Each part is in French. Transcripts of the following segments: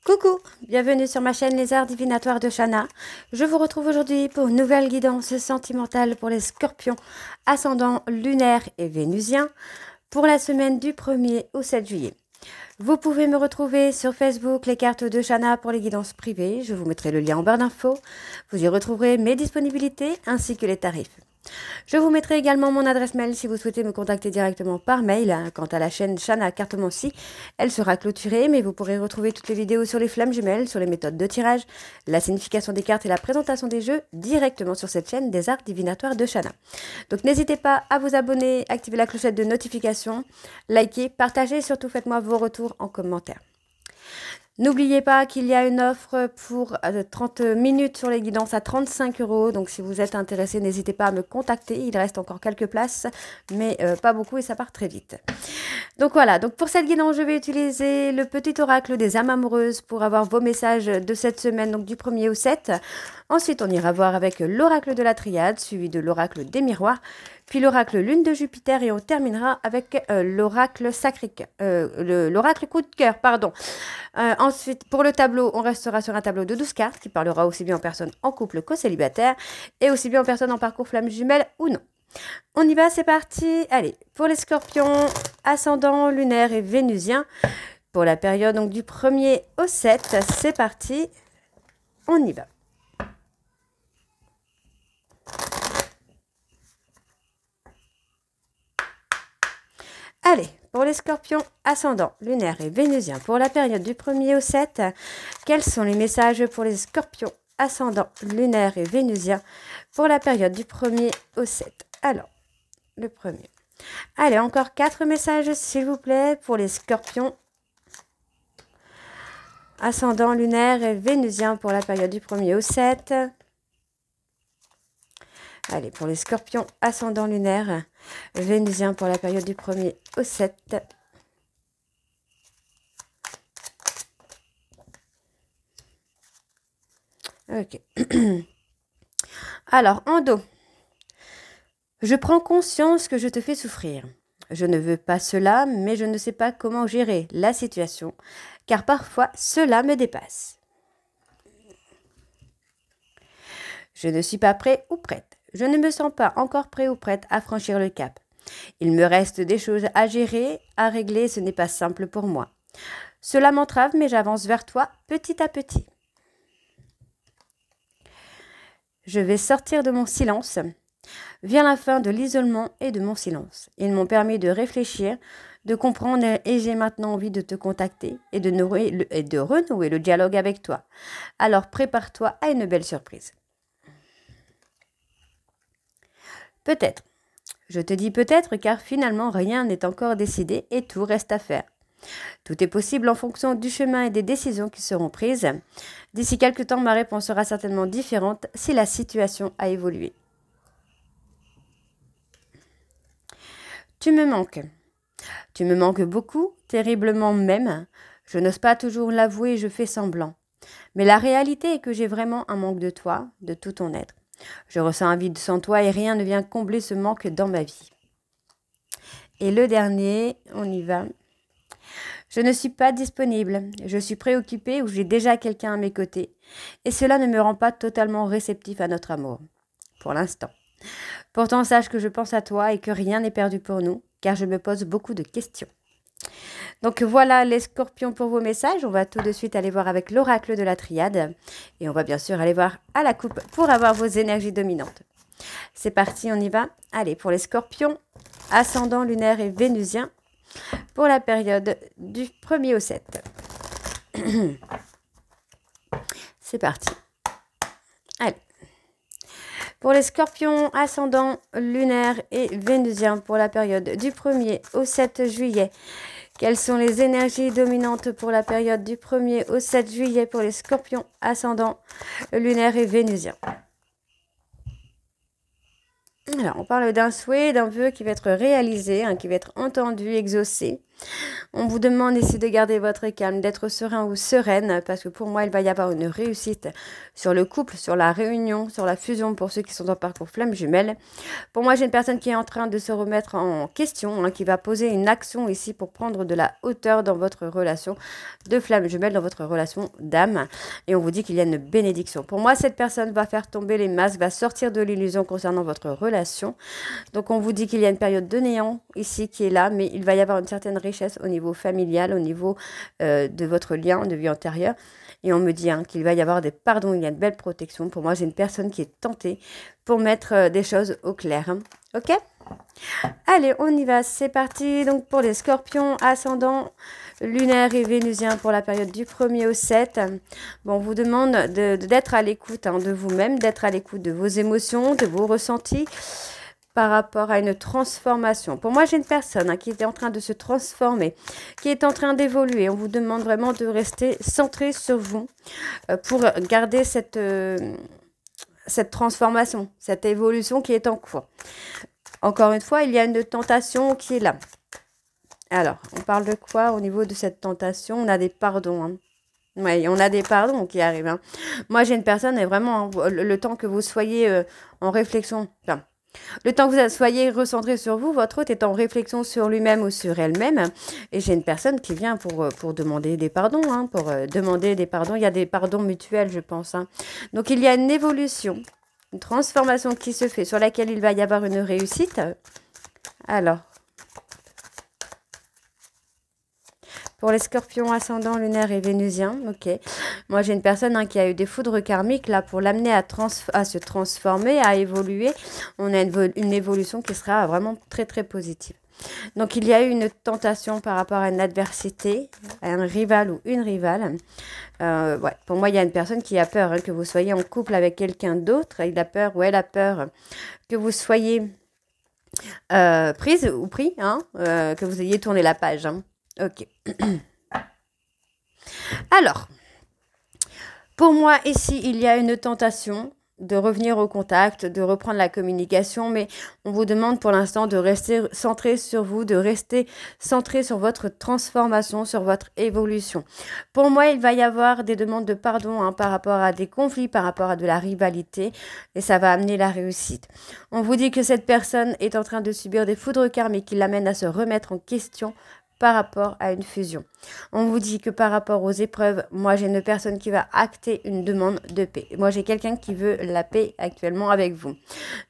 Coucou, bienvenue sur ma chaîne Les Arts Divinatoires de Shana. Je vous retrouve aujourd'hui pour une nouvelle guidance sentimentale pour les scorpions, ascendant lunaire et vénusien, pour la semaine du 1er au 7 juillet. Vous pouvez me retrouver sur Facebook, les cartes de Shana pour les guidances privées. Je vous mettrai le lien en barre d'infos. Vous y retrouverez mes disponibilités ainsi que les tarifs. Je vous mettrai également mon adresse mail si vous souhaitez me contacter directement par mail. Quant à la chaîne Shana Cartomancie, elle sera clôturée, mais vous pourrez retrouver toutes les vidéos sur les flammes jumelles, sur les méthodes de tirage, la signification des cartes et la présentation des jeux directement sur cette chaîne des arts divinatoires de Shana. Donc n'hésitez pas à vous abonner, activer la clochette de notification, liker, partager et surtout faites-moi vos retours en commentaire. N'oubliez pas qu'il y a une offre pour 30 minutes sur les guidances à 35 €. Donc si vous êtes intéressé, n'hésitez pas à me contacter. Il reste encore quelques places, mais pas beaucoup et ça part très vite. Donc voilà, donc pour cette guidance, je vais utiliser le petit oracle des âmes amoureuses pour avoir vos messages de cette semaine, donc du 1er au 7. Ensuite, on ira voir avec l'oracle de la triade, suivi de l'oracle des miroirs, puis l'oracle lune de Jupiter et on terminera avec l'oracle sacré, l'oracle coup de cœur, pardon. Ensuite, pour le tableau, on restera sur un tableau de 12 cartes qui parlera aussi bien en personne en couple qu'aux célibataires et aussi bien en personne en parcours flamme jumelle ou non. On y va, c'est parti. Allez, pour les scorpions, ascendant lunaire et vénusien, pour la période donc, du 1er au 7, c'est parti. On y va. Allez, pour les scorpions ascendants, lunaires et vénusiens, pour la période du 1er au 7, quels sont les messages pour les scorpions ascendants, lunaires et vénusiens, pour la période du 1er au 7? Alors, le premier. Allez, encore 4 messages, s'il vous plaît, pour les scorpions ascendants, lunaires et vénusiens, pour la période du 1er au 7. Allez, pour les scorpions ascendant lunaire, vénusien pour la période du 1er au 7. Ok. Alors, en dos, je prends conscience que je te fais souffrir. Je ne veux pas cela, mais je ne sais pas comment gérer la situation, car parfois cela me dépasse. Je ne suis pas prêt ou prête. Je ne me sens pas encore prêt ou prête à franchir le cap. Il me reste des choses à gérer, à régler, ce n'est pas simple pour moi. Cela m'entrave, mais j'avance vers toi petit à petit. Je vais sortir de mon silence. Vient la fin de l'isolement et de mon silence. Ils m'ont permis de réfléchir, de comprendre et j'ai maintenant envie de te contacter et de renouer le dialogue avec toi. Alors prépare-toi à une belle surprise. Peut-être. Je te dis peut-être car finalement rien n'est encore décidé et tout reste à faire. Tout est possible en fonction du chemin et des décisions qui seront prises. D'ici quelques temps, ma réponse sera certainement différente si la situation a évolué. Tu me manques. Tu me manques beaucoup, terriblement même. Je n'ose pas toujours l'avouer, je fais semblant. Mais la réalité est que j'ai vraiment un manque de toi, de tout ton être. Je ressens un vide sans toi et rien ne vient combler ce manque dans ma vie. Et le dernier, on y va. Je ne suis pas disponible. Je suis préoccupée ou j'ai déjà quelqu'un à mes côtés. Et cela ne me rend pas totalement réceptif à notre amour. Pour l'instant. Pourtant, sache que je pense à toi et que rien n'est perdu pour nous, car je me pose beaucoup de questions. Donc voilà les scorpions pour vos messages. On va tout de suite aller voir avec l'oracle de la triade. Et on va bien sûr aller voir à la coupe pour avoir vos énergies dominantes. C'est parti, on y va. Allez, pour les scorpions, ascendant lunaire et vénusien, pour la période du 1er au 7. C'est parti. Allez. Pour les scorpions, ascendant lunaire et vénusien, pour la période du 1er au 7 juillet, quelles sont les énergies dominantes pour la période du 1er au 7 juillet pour les scorpions ascendants lunaires et vénusiens? Alors, on parle d'un souhait, d'un vœu qui va être réalisé, qui va être entendu, exaucé. On vous demande ici de garder votre calme, d'être serein ou sereine, parce que pour moi, il va y avoir une réussite sur le couple, sur la réunion, sur la fusion pour ceux qui sont en parcours flamme jumelle. Pour moi, j'ai une personne qui est en train de se remettre en question, hein, qui va poser une action ici pour prendre de la hauteur dans votre relation de flamme jumelle, dans votre relation d'âme. Et on vous dit qu'il y a une bénédiction. Pour moi, cette personne va faire tomber les masques, va sortir de l'illusion concernant votre relation. Donc, on vous dit qu'il y a une période de néant ici qui est là, mais il va y avoir une certaine richesse au niveau familial, au niveau de votre lien de vie antérieure. Et on me dit hein, qu'il va y avoir des pardons, il y a une belle protection. Pour moi, j'ai une personne qui est tentée pour mettre des choses au clair. Hein. Ok? Allez, on y va. C'est parti. Donc, pour les scorpions, ascendant lunaire et vénusien pour la période du 1er au 7. Bon, on vous demande d'être à l'écoute hein, de vous-même, d'être à l'écoute de vos émotions, de vos ressentis par rapport à une transformation. Pour moi, j'ai une personne hein, qui est en train de se transformer, qui est en train d'évoluer. On vous demande vraiment de rester centré sur vous pour garder cette transformation, cette évolution qui est en cours. Encore une fois, il y a une tentation qui est là. Alors, on parle de quoi au niveau de cette tentation? On a des pardons. Hein. Oui, on a des pardons qui arrivent. Hein. Moi, j'ai une personne, et vraiment, hein, le temps que vous soyez en réflexion, enfin, le temps que vous soyez recentré sur vous, votre hôte est en réflexion sur lui-même ou sur elle-même. Et j'ai une personne qui vient pour demander des pardons. Hein, pour demander des pardons. Il y a des pardons mutuels, je pense. Hein. Donc, il y a une évolution, une transformation qui se fait, sur laquelle il va y avoir une réussite. Alors, pour les scorpions ascendants, lunaires et vénusiens, ok. Moi, j'ai une personne hein, qui a eu des foudres karmiques, là, pour l'amener à se transformer, à évoluer. On a une évolution qui sera vraiment très, très positive. Donc, il y a eu une tentation par rapport à une adversité, à un rival ou une rivale. Ouais, pour moi, il y a une personne qui a peur hein, que vous soyez en couple avec quelqu'un d'autre. Il a peur ou elle a peur que vous soyez prise ou pris, hein, que vous ayez tourné la page. Hein. Ok. Alors, pour moi, ici, il y a une tentation de revenir au contact, de reprendre la communication, mais on vous demande pour l'instant de rester centré sur vous, de rester centré sur votre transformation, sur votre évolution. Pour moi, il va y avoir des demandes de pardon hein, par rapport à des conflits, par rapport à de la rivalité, et ça va amener la réussite. On vous dit que cette personne est en train de subir des foudres karmiques qui l'amènent à se remettre en question par rapport à une fusion. On vous dit que par rapport aux épreuves, moi j'ai une personne qui va acter une demande de paix. Moi j'ai quelqu'un qui veut la paix actuellement avec vous.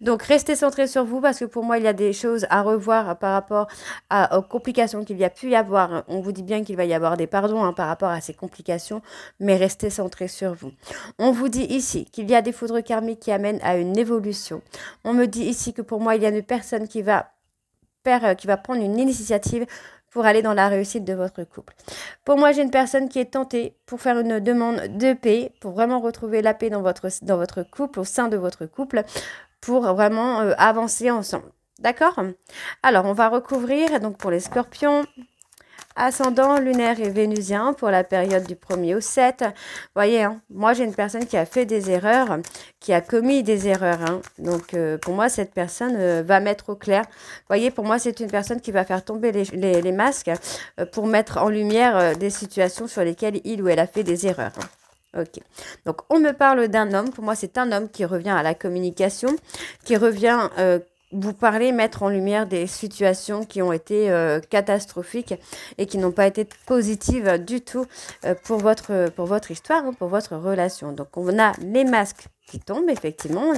Donc restez centré sur vous parce que pour moi il y a des choses à revoir par rapport aux complications qu'il y a pu y avoir. On vous dit bien qu'il va y avoir des pardons hein, par rapport à ces complications, mais restez centré sur vous. On vous dit ici qu'il y a des foudres karmiques qui amènent à une évolution. On me dit ici que pour moi il y a une personne qui va prendre une initiative pour aller dans la réussite de votre couple. Pour moi, j'ai une personne qui est tentée pour faire une demande de paix, pour vraiment retrouver la paix dans votre couple, au sein de votre couple, pour vraiment avancer ensemble. D'accord? Alors, on va recouvrir, donc pour les scorpions, ascendant lunaire et vénusien pour la période du 1er au 7. Vous voyez, hein, moi j'ai une personne qui a fait des erreurs, qui a commis des erreurs. Hein. Donc pour moi, cette personne va mettre au clair. Vous voyez, pour moi, c'est une personne qui va faire tomber les masques pour mettre en lumière des situations sur lesquelles il ou elle a fait des erreurs. Hein. Ok. Donc on me parle d'un homme. Pour moi, c'est un homme qui revient à la communication, qui revient vous parler, mettre en lumière des situations qui ont été catastrophiques et qui n'ont pas été positives du tout pour votre histoire, hein, pour votre relation. Donc, on a les masques qui tombent, effectivement.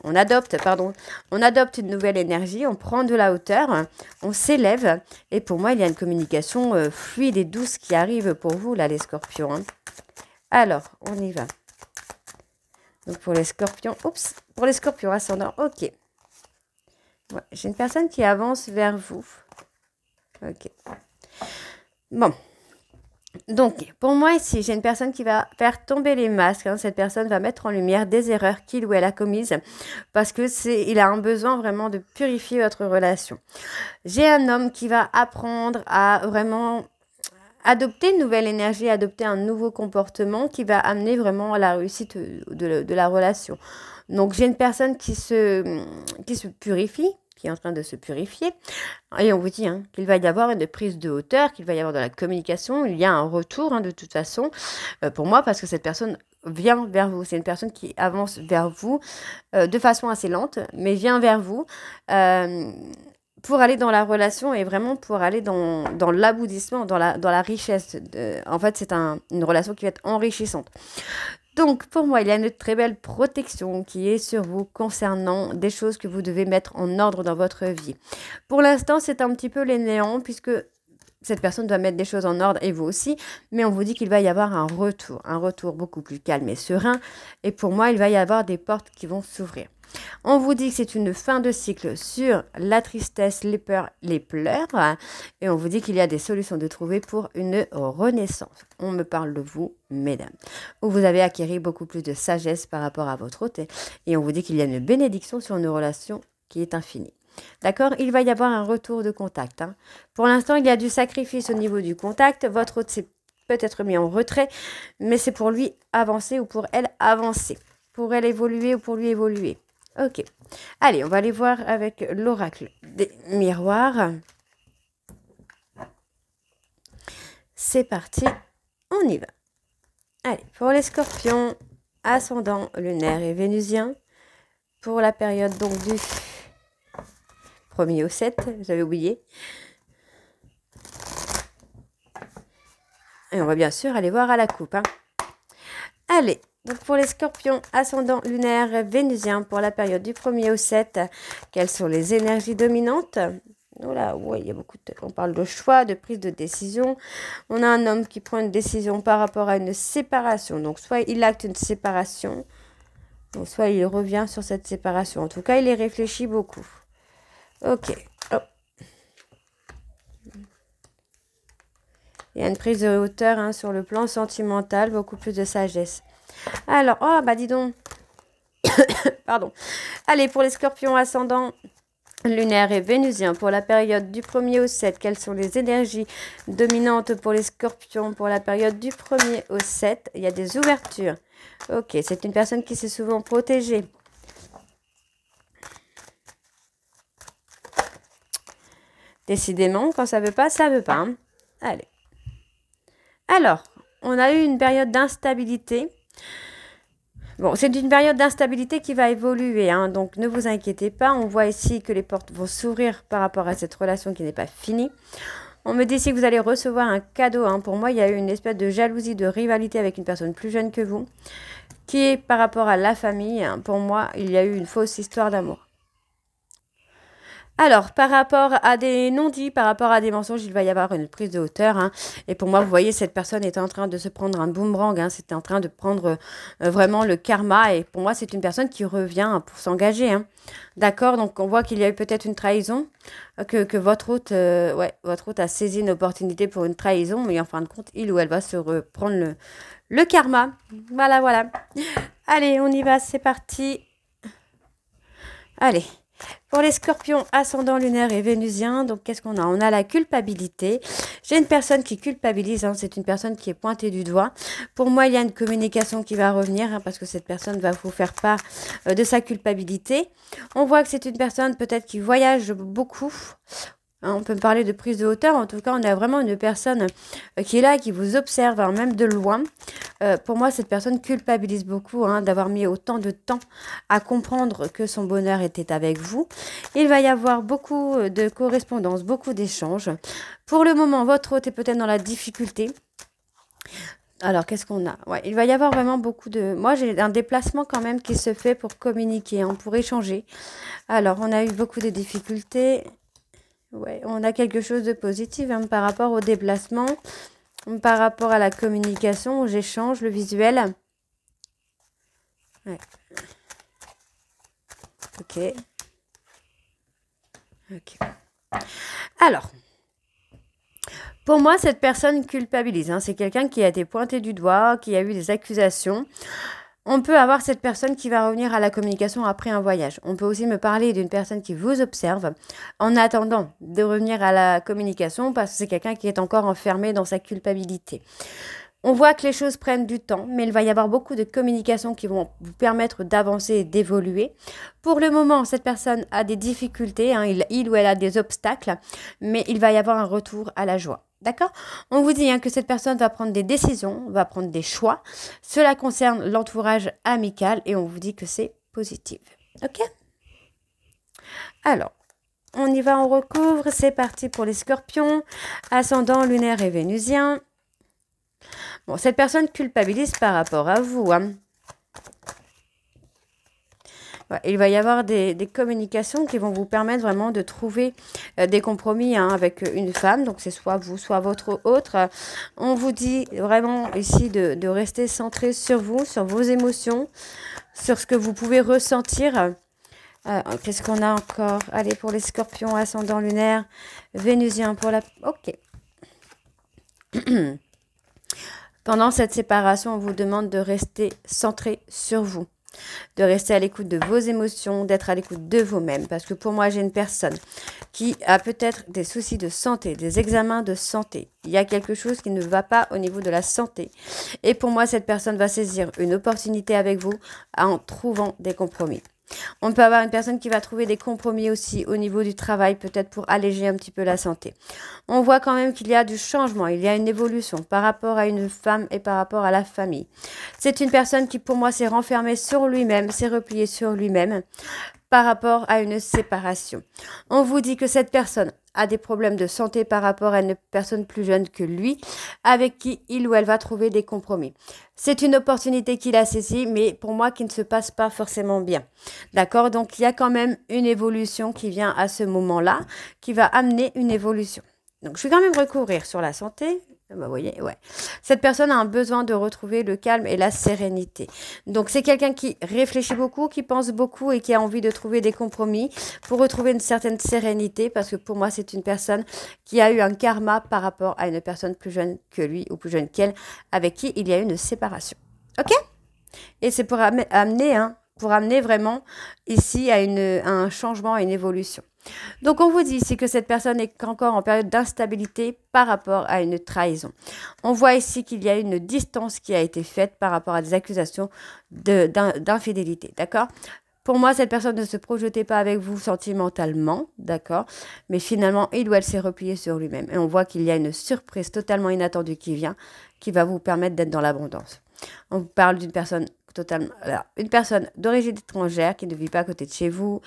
On adopte une nouvelle énergie, on prend de la hauteur, on s'élève. Et pour moi, il y a une communication fluide et douce qui arrive pour vous, là, les scorpions. Hein. Alors, on y va. Donc, pour les scorpions, pour les scorpions ascendants, ok. Ouais, j'ai une personne qui avance vers vous. Ok. Bon. Donc, pour moi ici, j'ai une personne qui va faire tomber les masques. Hein. Cette personne va mettre en lumière des erreurs qu'il ou elle a commises parce que il a un besoin vraiment de purifier votre relation. J'ai un homme qui va apprendre à vraiment adopter une nouvelle énergie, adopter un nouveau comportement qui va amener vraiment à la réussite de la relation. Donc, j'ai une personne qui se purifie, qui est en train de se purifier. Et on vous dit qu'il va y avoir une prise de hauteur, qu'il va y avoir de la communication, il y a un retour de toute façon, pour moi, parce que cette personne vient vers vous. C'est une personne qui avance vers vous de façon assez lente, mais vient vers vous pour aller dans la relation et vraiment pour aller dans l'aboutissement, dans la richesse. En fait, c'est une relation qui va être enrichissante. Donc, pour moi, il y a une très belle protection qui est sur vous concernant des choses que vous devez mettre en ordre dans votre vie. Pour l'instant, c'est un petit peu les néants puisque cette personne doit mettre des choses en ordre et vous aussi, mais on vous dit qu'il va y avoir un retour beaucoup plus calme et serein. Et pour moi, il va y avoir des portes qui vont s'ouvrir. On vous dit que c'est une fin de cycle sur la tristesse, les peurs, les pleurs. Et on vous dit qu'il y a des solutions de trouver pour une renaissance. On me parle de vous, mesdames. Où vous avez acquis beaucoup plus de sagesse par rapport à votre hôte. Et on vous dit qu'il y a une bénédiction sur une relation qui est infinie. D'accord? Il va y avoir un retour de contact. Pour l'instant, il y a du sacrifice au niveau du contact. Votre hôte s'est peut-être mis en retrait, mais c'est pour lui avancer ou pour elle avancer. Pour elle évoluer ou pour lui évoluer. Ok. Allez, on va aller voir avec l'oracle des miroirs. C'est parti, on y va. Allez, pour les scorpions, ascendant lunaire et vénusien, pour la période donc du 1er au 7, j'avais oublié. Et on va bien sûr aller voir à la coupe. Allez. Donc pour les scorpions, ascendant lunaire vénusien pour la période du 1er au 7, quelles sont les énergies dominantes? Voilà, ouais, il y a beaucoup de... On parle de choix, de prise de décision. On a un homme qui prend une décision par rapport à une séparation. Donc soit il acte une séparation, ou soit il revient sur cette séparation. En tout cas, il y réfléchit beaucoup. Ok. Oh. Il y a une prise de hauteur sur le plan sentimental, beaucoup plus de sagesse. Alors, oh bah dis donc, pardon. Allez, pour les scorpions ascendants lunaire et vénusien, pour la période du 1er au 7, quelles sont les énergies dominantes pour les scorpions pour la période du 1er au 7? Il y a des ouvertures. Ok, c'est une personne qui s'est souvent protégée. Décidément, quand ça veut pas, ça veut pas. Allez. Alors, on a eu une période d'instabilité. Bon, c'est une période d'instabilité qui va évoluer, donc ne vous inquiétez pas. On voit ici que les portes vont s'ouvrir par rapport à cette relation qui n'est pas finie. On me dit ici que vous allez recevoir un cadeau. Pour moi, il y a eu une espèce de jalousie, de rivalité avec une personne plus jeune que vous, qui est par rapport à la famille. Pour moi, il y a eu une fausse histoire d'amour. Alors, par rapport à des non-dits, par rapport à des mensonges, il va y avoir une prise de hauteur. Et pour moi, vous voyez, cette personne est en train de se prendre un boomerang. C'était en train de prendre vraiment le karma. Et pour moi, c'est une personne qui revient pour s'engager. D'accord? Donc, on voit qu'il y a eu peut-être une trahison, que votre hôte a saisi une opportunité pour une trahison. Mais en fin de compte, il ou elle va se reprendre le karma. Voilà, voilà. Allez, on y va, c'est parti. Allez. Pour les scorpions, ascendant lunaire et vénusien, donc qu'est-ce qu'on a? On a la culpabilité. J'ai une personne qui culpabilise, c'est une personne qui est pointée du doigt. Pour moi, il y a une communication qui va revenir, parce que cette personne va vous faire part de sa culpabilité. On voit que c'est une personne peut-être qui voyage beaucoup. On peut me parler de prise de hauteur. En tout cas, on a vraiment une personne qui est là, qui vous observe, même de loin. Pour moi, cette personne culpabilise beaucoup d'avoir mis autant de temps à comprendre que son bonheur était avec vous. Il va y avoir beaucoup de correspondance, beaucoup d'échanges. Pour le moment, votre hôte est peut-être dans la difficulté. Alors, qu'est-ce qu'on a? Il va y avoir vraiment beaucoup de... Moi, j'ai un déplacement quand même qui se fait pour communiquer, pour échanger. Alors, on a eu beaucoup de difficultés. Ouais, on a quelque chose de positif par rapport au déplacement, par rapport à la communication, aux échanges, le visuel. Ouais. Ok. Ok. Alors, pour moi, cette personne culpabilise. C'est quelqu'un qui a été pointé du doigt, qui a eu des accusations. On peut avoir cette personne qui va revenir à la communication après un voyage. On peut aussi me parler d'une personne qui vous observe en attendant de revenir à la communication parce que c'est quelqu'un qui est encore enfermé dans sa culpabilité. On voit que les choses prennent du temps, mais il va y avoir beaucoup de communications qui vont vous permettre d'avancer et d'évoluer. Pour le moment, cette personne a des difficultés, hein, il ou elle a des obstacles, mais il va y avoir un retour à la joie. D'accord? On vous dit que cette personne va prendre des décisions, va prendre des choix. Cela concerne l'entourage amical et on vous dit que c'est positif. Ok? Alors, on y va, on recouvre. C'est parti pour les scorpions, ascendant lunaire et vénusien. Bon, cette personne culpabilise par rapport à vous. Ouais, il va y avoir des communications qui vont vous permettre vraiment de trouver des compromis avec une femme. Donc, c'est soit vous, soit votre autre. On vous dit vraiment ici de rester centré sur vous, sur vos émotions, sur ce que vous pouvez ressentir. Qu'est-ce qu'on a encore? Allez, pour les scorpions, ascendant lunaire, vénusien pour la... Ok. Pendant cette séparation, on vous demande de rester centré sur vous, de rester à l'écoute de vos émotions, d'être à l'écoute de vous-même. Parce que pour moi, j'ai une personne qui a peut-être des soucis de santé, des examens de santé. Il y a quelque chose qui ne va pas au niveau de la santé. Et pour moi, cette personne va saisir une opportunité avec vous en trouvant des compromis. On peut avoir une personne qui va trouver des compromis aussi au niveau du travail, peut-être pour alléger un petit peu la santé. On voit quand même qu'il y a du changement, il y a une évolution par rapport à une femme et par rapport à la famille. C'est une personne qui, pour moi, s'est renfermée sur lui-même, s'est repliée sur lui-même par rapport à une séparation. On vous dit que cette personne a des problèmes de santé par rapport à une personne plus jeune que lui, avec qui il ou elle va trouver des compromis. C'est une opportunité qu'il a saisie, mais pour moi qui ne se passe pas forcément bien. D'accord? Donc il y a quand même une évolution qui vient à ce moment-là, qui va amener une évolution. Donc je vais quand même recouvrir sur la santé. Vous voyez, ouais. Cette personne a un besoin de retrouver le calme et la sérénité. Donc, c'est quelqu'un qui réfléchit beaucoup, qui pense beaucoup et qui a envie de trouver des compromis pour retrouver une certaine sérénité. Parce que pour moi, c'est une personne qui a eu un karma par rapport à une personne plus jeune que lui ou plus jeune qu'elle, avec qui il y a eu une séparation. Ok? Et c'est pour amener vraiment ici à un changement, à une évolution. Donc, on vous dit ici que cette personne est encore en période d'instabilité par rapport à une trahison. On voit ici qu'il y a une distance qui a été faite par rapport à des accusations d'infidélité, d'accord? Pour moi, cette personne ne se projetait pas avec vous sentimentalement, d'accord? Mais finalement, il ou elle s'est replié sur lui-même. Et on voit qu'il y a une surprise totalement inattendue qui vient, qui va vous permettre d'être dans l'abondance. On parle d'une personne une personne d'origine étrangère qui ne vit pas à côté de chez vous,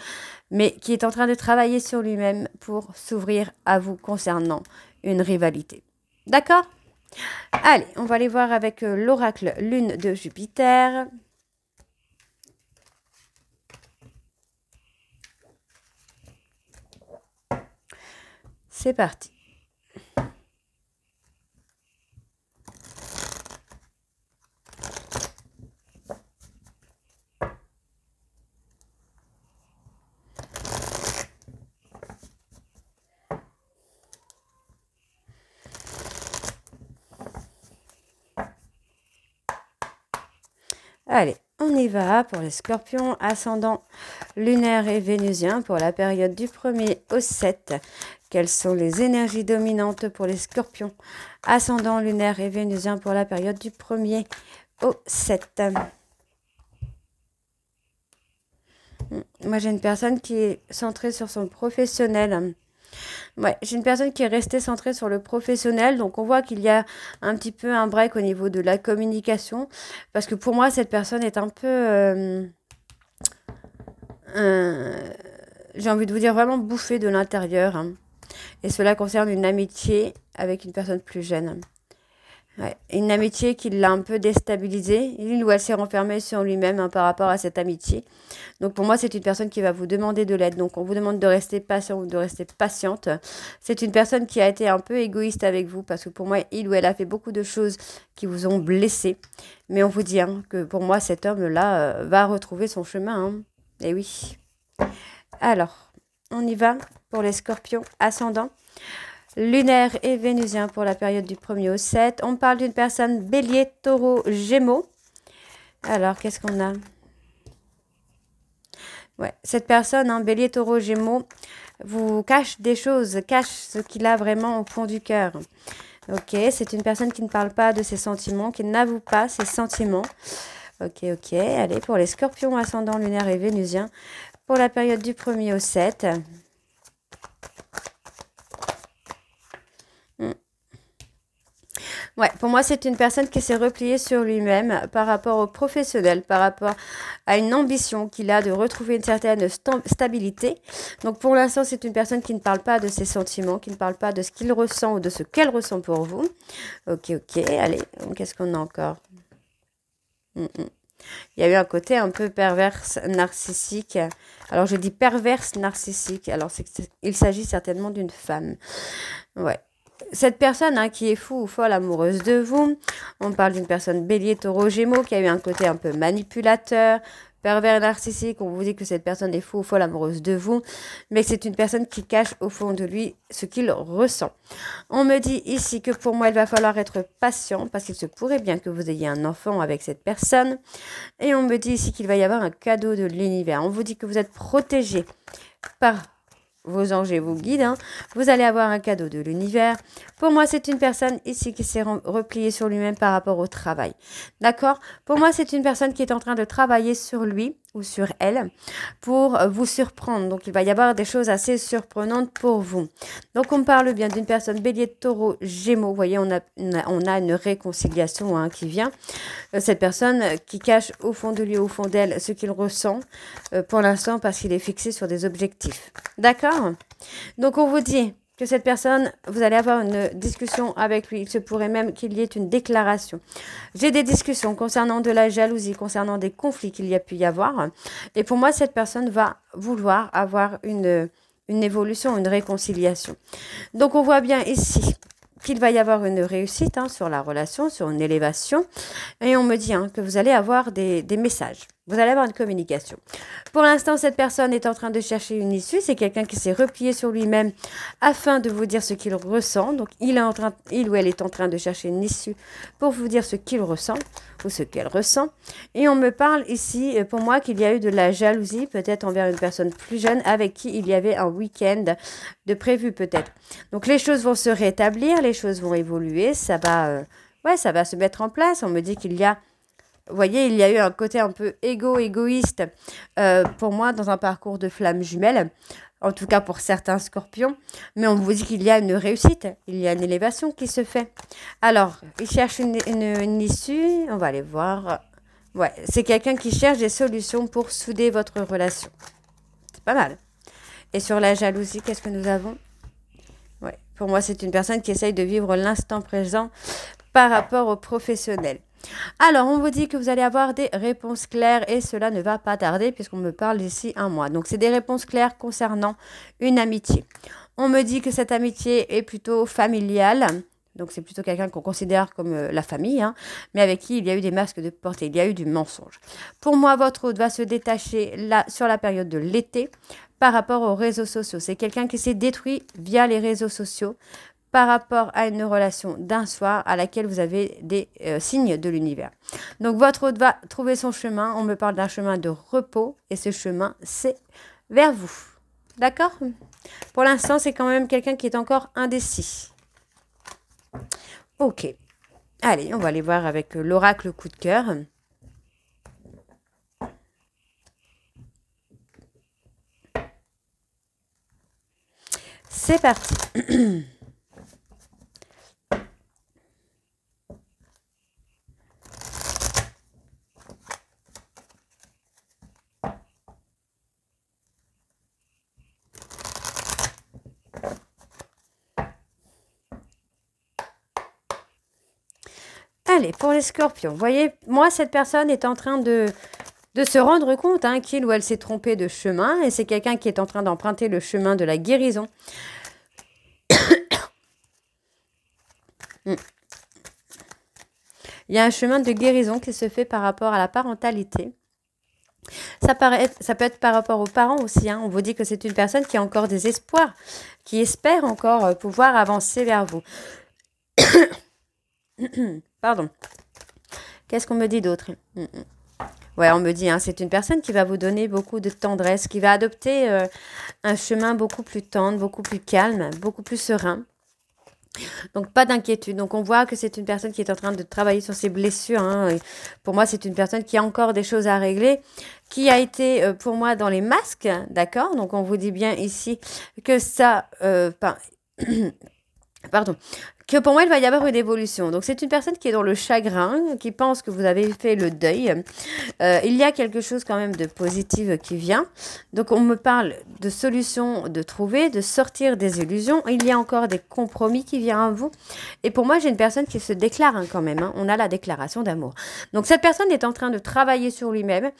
mais qui est en train de travailler sur lui-même pour s'ouvrir à vous concernant une rivalité. D'accord? Allez, on va aller voir avec l'oracle Lune de Jupiter. C'est parti. Allez, on y va pour les scorpions, ascendant lunaire et vénusien pour la période du 1er au 7. Quelles sont les énergies dominantes pour les scorpions, ascendant lunaire et vénusien pour la période du 1er au 7? Moi, j'ai une personne qui est centrée sur son professionnel. Ouais, j'ai une personne qui est restée centrée sur le professionnel, donc on voit qu'il y a un petit peu un break au niveau de la communication, parce que pour moi, cette personne est un peu, j'ai envie de vous dire, vraiment bouffée de l'intérieur, et cela concerne une amitié avec une personne plus jeune. Ouais, une amitié qui l'a un peu déstabilisée, il ou elle s'est renfermée sur lui-même par rapport à cette amitié. Donc pour moi, c'est une personne qui va vous demander de l'aide. Donc on vous demande de rester patient ou de rester patiente. C'est une personne qui a été un peu égoïste avec vous parce que pour moi, il ou elle a fait beaucoup de choses qui vous ont blessé. Mais on vous dit que pour moi, cet homme-là va retrouver son chemin. Et oui. Alors, on y va pour les scorpions ascendants. Lunaire et vénusien pour la période du 1er au 7. On parle d'une personne bélier, taureau, gémeaux. Alors, qu'est-ce qu'on a? Ouais, cette personne, bélier, taureau, gémeaux, vous cache des choses, cache ce qu'il a vraiment au fond du cœur. Ok, c'est une personne qui ne parle pas de ses sentiments, qui n'avoue pas ses sentiments. Ok, ok. Allez, pour les scorpions, ascendant lunaire et vénusien, pour la période du 1er au 7. Ouais, pour moi, c'est une personne qui s'est repliée sur lui-même par rapport au professionnel, par rapport à une ambition qu'il a de retrouver une certaine stabilité. Donc, pour l'instant, c'est une personne qui ne parle pas de ses sentiments, qui ne parle pas de ce qu'il ressent ou de ce qu'elle ressent pour vous. Ok, ok. Allez, qu'est-ce qu'on a encore? Il y a eu un côté un peu perverse, narcissique. Alors, je dis perverse, narcissique. Alors, il s'agit certainement d'une femme. Ouais. Cette personne qui est fou ou folle amoureuse de vous, on parle d'une personne bélier, taureau, gémeaux, qui a eu un côté un peu manipulateur, pervers, narcissique. On vous dit que cette personne est fou ou folle amoureuse de vous, mais c'est une personne qui cache au fond de lui ce qu'il ressent. On me dit ici que pour moi, il va falloir être patient parce qu'il se pourrait bien que vous ayez un enfant avec cette personne. Et on me dit ici qu'il va y avoir un cadeau de l'univers. On vous dit que vous êtes protégé par vos anges et vos guides, vous allez avoir un cadeau de l'univers. Pour moi, c'est une personne ici qui s'est repliée sur lui-même par rapport au travail. D'accord? Pour moi, c'est une personne qui est en train de travailler sur lui ou sur elle pour vous surprendre. Donc, il va y avoir des choses assez surprenantes pour vous. Donc, on parle bien d'une personne bélier, taureau, gémeaux. Vous voyez, on a une réconciliation qui vient. Cette personne qui cache au fond de lui, au fond d'elle, ce qu'il ressent pour l'instant parce qu'il est fixé sur des objectifs. D'accord? Donc, on vous dit que cette personne, vous allez avoir une discussion avec lui. Il se pourrait même qu'il y ait une déclaration. J'ai des discussions concernant de la jalousie, concernant des conflits qu'il y a pu y avoir. Et pour moi, cette personne va vouloir avoir une évolution, une réconciliation. Donc, on voit bien ici qu'il va y avoir une réussite sur la relation, sur une élévation. Et on me dit que vous allez avoir des messages. Vous allez avoir une communication. Pour l'instant, cette personne est en train de chercher une issue. C'est quelqu'un qui s'est replié sur lui-même afin de vous dire ce qu'il ressent. Donc, il ou elle est en train de chercher une issue pour vous dire ce qu'il ressent ou ce qu'elle ressent. Et on me parle ici, pour moi, qu'il y a eu de la jalousie, peut-être envers une personne plus jeune avec qui il y avait un week-end de prévu, peut-être. Donc, les choses vont se rétablir, les choses vont évoluer. Ça va se mettre en place. On me dit qu'il y a... Vous voyez, il y a eu un côté un peu égoïste pour moi dans un parcours de flammes jumelles, en tout cas pour certains scorpions. Mais on vous dit qu'il y a une réussite, il y a une élévation qui se fait. Alors, il cherche une issue, on va aller voir. Ouais, c'est quelqu'un qui cherche des solutions pour souder votre relation. C'est pas mal. Et sur la jalousie, qu'est-ce que nous avons? Ouais, pour moi, c'est une personne qui essaye de vivre l'instant présent par rapport au professionnel. Alors, on vous dit que vous allez avoir des réponses claires et cela ne va pas tarder puisqu'on me parle d'ici un mois. Donc, c'est des réponses claires concernant une amitié. On me dit que cette amitié est plutôt familiale. Donc, c'est plutôt quelqu'un qu'on considère comme la famille, mais avec qui il y a eu des masques de portée, il y a eu du mensonge. Pour moi, votre hôte va se détacher là sur la période de l'été par rapport aux réseaux sociaux. C'est quelqu'un qui s'est détruit via les réseaux sociaux par rapport à une relation d'un soir à laquelle vous avez des signes de l'univers. Donc, votre hôte va trouver son chemin. On me parle d'un chemin de repos et ce chemin, c'est vers vous. D'accord? Pour l'instant, c'est quand même quelqu'un qui est encore indécis. Ok. Allez, on va aller voir avec l'oracle coup de cœur. C'est parti. Allez, pour les scorpions, vous voyez, moi, cette personne est en train de se rendre compte qu'il ou elle s'est trompé de chemin. Et c'est quelqu'un qui est en train d'emprunter le chemin de la guérison. Il y a un chemin de guérison qui se fait par rapport à la parentalité. Ça peut être par rapport aux parents aussi. On vous dit que c'est une personne qui a encore des espoirs, qui espère encore pouvoir avancer vers vous. Pardon. Qu'est-ce qu'on me dit d'autre? Ouais, on me dit, c'est une personne qui va vous donner beaucoup de tendresse, qui va adopter un chemin beaucoup plus tendre, beaucoup plus calme, beaucoup plus serein. Donc, pas d'inquiétude. Donc, on voit que c'est une personne qui est en train de travailler sur ses blessures, hein. Et pour moi, c'est une personne qui a encore des choses à régler, qui a été, pour moi, dans les masques, d'accord? Donc, on vous dit bien ici que ça... pardon, que pour moi, il va y avoir une évolution. Donc, c'est une personne qui est dans le chagrin, qui pense que vous avez fait le deuil. Il y a quelque chose quand même de positif qui vient. Donc, on me parle de solutions de trouver, de sortir des illusions. Il y a encore des compromis qui viennent à vous. Et pour moi, j'ai une personne qui se déclare quand même, hein. On a la déclaration d'amour. Donc, cette personne est en train de travailler sur lui-même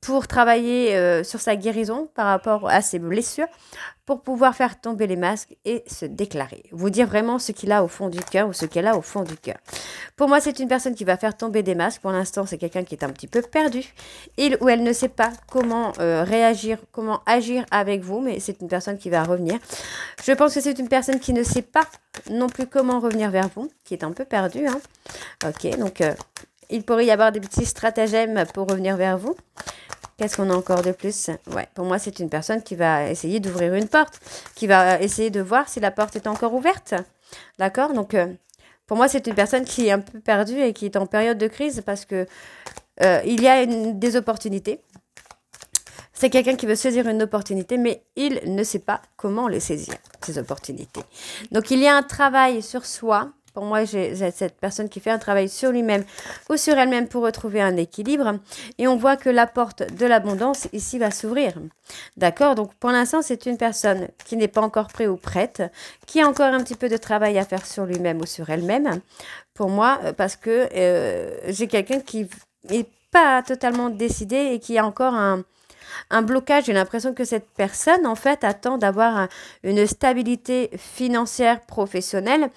pour travailler sur sa guérison par rapport à ses blessures, pour pouvoir faire tomber les masques et se déclarer. Vous dire vraiment ce qu'il a au fond du cœur ou ce qu'elle a au fond du cœur. Pour moi, c'est une personne qui va faire tomber des masques. Pour l'instant, c'est quelqu'un qui est un petit peu perdu. Il ou elle ne sait pas comment réagir, comment agir avec vous, mais c'est une personne qui va revenir. Je pense que c'est une personne qui ne sait pas non plus comment revenir vers vous, qui est un peu perdue, hein. Ok, donc il pourrait y avoir des petits stratagèmes pour revenir vers vous. Qu'est-ce qu'on a encore de plus? Ouais, pour moi, c'est une personne qui va essayer d'ouvrir une porte, qui va essayer de voir si la porte est encore ouverte. D'accord? Donc, pour moi, c'est une personne qui est un peu perdue et qui est en période de crise parce que il y a des opportunités. C'est quelqu'un qui veut saisir une opportunité, mais il ne sait pas comment les saisir, ces opportunités. Donc, il y a un travail sur soi. Pour moi, j'ai cette personne qui fait un travail sur lui-même ou sur elle-même pour retrouver un équilibre. Et on voit que la porte de l'abondance ici va s'ouvrir. D'accord? Donc, pour l'instant, c'est une personne qui n'est pas encore prête ou prête, qui a encore un petit peu de travail à faire sur lui-même ou sur elle-même. Pour moi, parce que j'ai quelqu'un qui n'est pas totalement décidé et qui a encore un blocage. J'ai l'impression que cette personne, en fait, attend d'avoir une stabilité financière professionnelle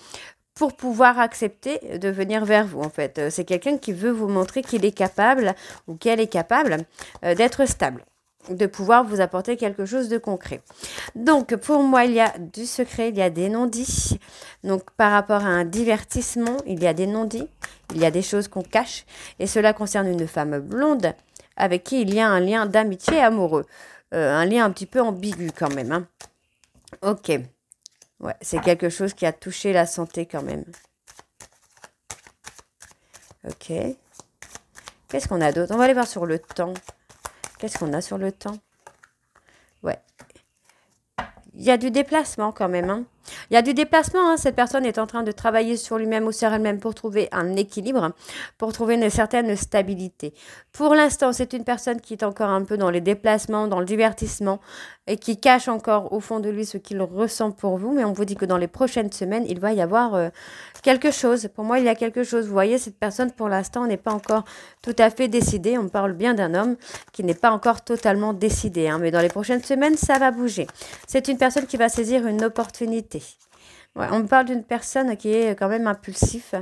pour pouvoir accepter de venir vers vous, en fait. C'est quelqu'un qui veut vous montrer qu'il est capable ou qu'elle est capable d'être stable, de pouvoir vous apporter quelque chose de concret. Donc, pour moi, il y a du secret, il y a des non-dits. Donc, par rapport à un divertissement, il y a des non-dits, il y a des choses qu'on cache. Et cela concerne une femme blonde avec qui il y a un lien d'amitié amoureux. Un lien un petit peu ambigu quand même, hein. Ok. Ouais, c'est quelque chose qui a touché la santé quand même. Ok. Qu'est-ce qu'on a d'autre? On va aller voir sur le temps. Qu'est-ce qu'on a sur le temps? Ouais. Il y a du déplacement quand même, hein. Il y a du déplacement, hein. Cette personne est en train de travailler sur lui-même ou sur elle-même pour trouver un équilibre, pour trouver une certaine stabilité. Pour l'instant, c'est une personne qui est encore un peu dans les déplacements, dans le divertissement et qui cache encore au fond de lui ce qu'il ressent pour vous. Mais on vous dit que dans les prochaines semaines, il va y avoir quelque chose. Pour moi, il y a quelque chose. Vous voyez, cette personne, pour l'instant, n'est pas encore tout à fait décidée. On parle bien d'un homme qui n'est pas encore totalement décidé, hein. Mais dans les prochaines semaines, ça va bouger. C'est une personne qui va saisir une opportunité. Ouais, on me parle d'une personne qui est quand même impulsif,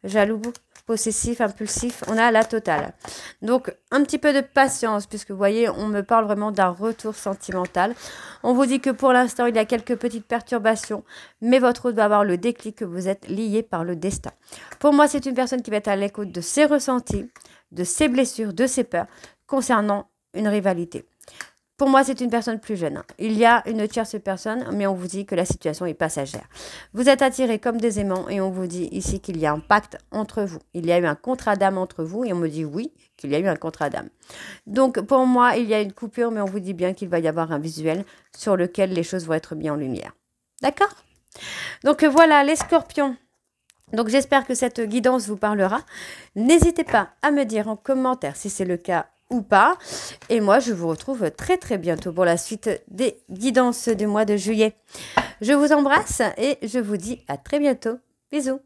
jaloux, possessif, impulsif. On a la totale. Donc, un petit peu de patience, puisque vous voyez, on me parle vraiment d'un retour sentimental. On vous dit que pour l'instant, il y a quelques petites perturbations, mais votre hôte va avoir le déclic que vous êtes lié par le destin. Pour moi, c'est une personne qui va être à l'écoute de ses ressentis, de ses blessures, de ses peurs, concernant une rivalité. Pour moi, c'est une personne plus jeune. Il y a une tierce personne, mais on vous dit que la situation est passagère. Vous êtes attirés comme des aimants et on vous dit ici qu'il y a un pacte entre vous. Il y a eu un contrat d'âme entre vous et on me dit oui, qu'il y a eu un contrat d'âme. Donc, pour moi, il y a une coupure, mais on vous dit bien qu'il va y avoir un visuel sur lequel les choses vont être mises en lumière. D'accord? Donc, voilà, les scorpions. Donc, j'espère que cette guidance vous parlera. N'hésitez pas à me dire en commentaire si c'est le cas ou pas. Et moi, je vous retrouve très très bientôt pour la suite des guidances du mois de juillet. Je vous embrasse et je vous dis à très bientôt. Bisous.